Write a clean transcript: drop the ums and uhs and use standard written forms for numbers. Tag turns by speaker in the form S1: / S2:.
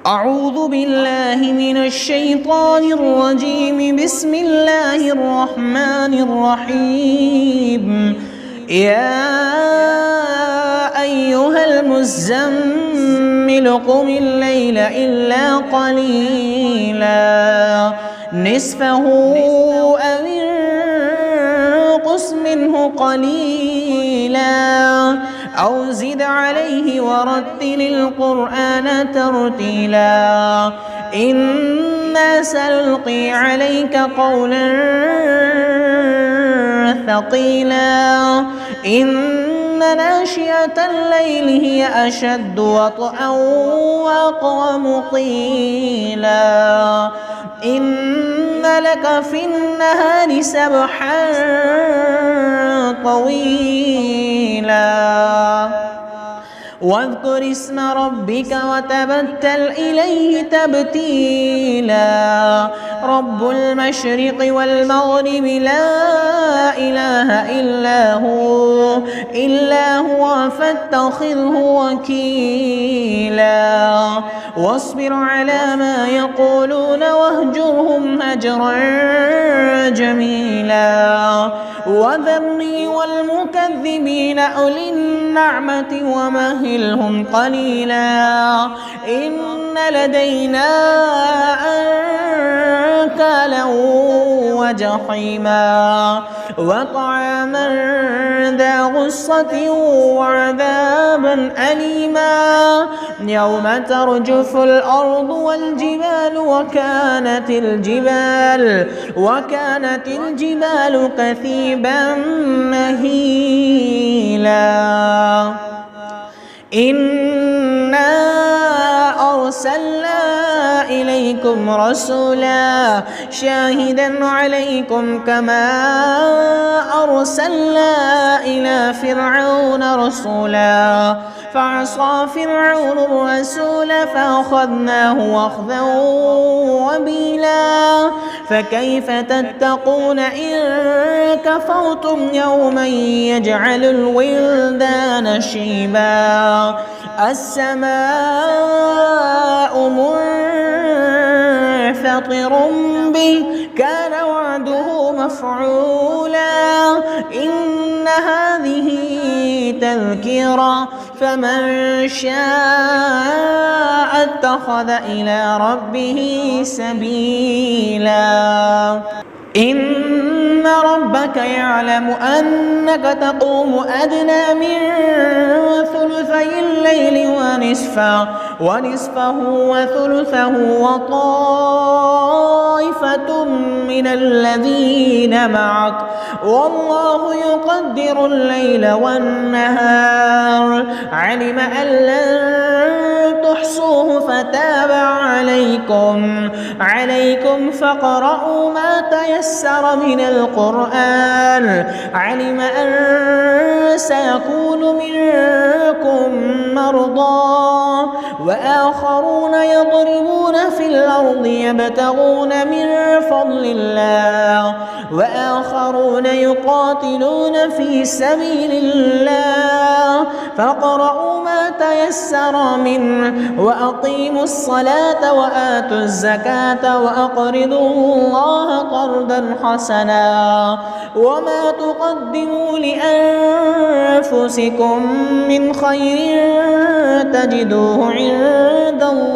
S1: أعوذ بالله من الشيطان الرجيم. بسم الله الرحمن الرحيم. يا أيها المزمل قم الليل إلا قليلا نصفه أو انقص منه قليلا أو زد عليه ورتل القرآن ترتيلا إنا سنلقي عليك قولا ثقيلا إن ناشئة الليل هي أشد وطئا وأقوم قيلا إن لك في النهار سبحا طويلا واذكر اسم ربك وتبتل إليه تبتيلا رب المشرق والمغرب لا إله إلا هو فاتخذه وكيلا واصبر على ما يقولون واهجرهم هجرا جميلا وذرني والمكذبين أولي النعمة ومهلهم قليلا إن لدينا أنكالا وجحيما وطعاما ذا غصة وعذابا أليما يوم ترجف الأرض والجبال وكانت الجبال كثيبا مهيلا إنا أرسلنا إليكم رسولا شاهدا عليكم كما أرسلنا إلى فرعون رسولا فعصى فرعون الرسول فأخذناه أخذا وبيلا فكيف تتقون إن كفرتم يوما يجعل الولدان شيبا السماء منفطر به كان وعده مفعولا إن هذه تذكرة فمن شاء اتخذ إلى ربه سبيلا إن ربك يعلم أنك تقوم أدنى من ثلثي الليل ونصفه وثلثه وطائفة من الذين معك والله يقدر الليل والنهار علم أن لن تحصوه فتاب عليكم فاقرؤوا ما تيسر من القرآن علم أن سيكون منكم مرضى وآخرون يضربون في الأرض يبتغون من فضل الله وآخرون يقاتلون في سبيل الله فاقرؤوا ما تيسر منه وأقيموا الصلاة وآتوا الزكاة وأقرضوا الله قرضا حسنا وما تقدموا لأنفسكم من خير تجدوه عند الله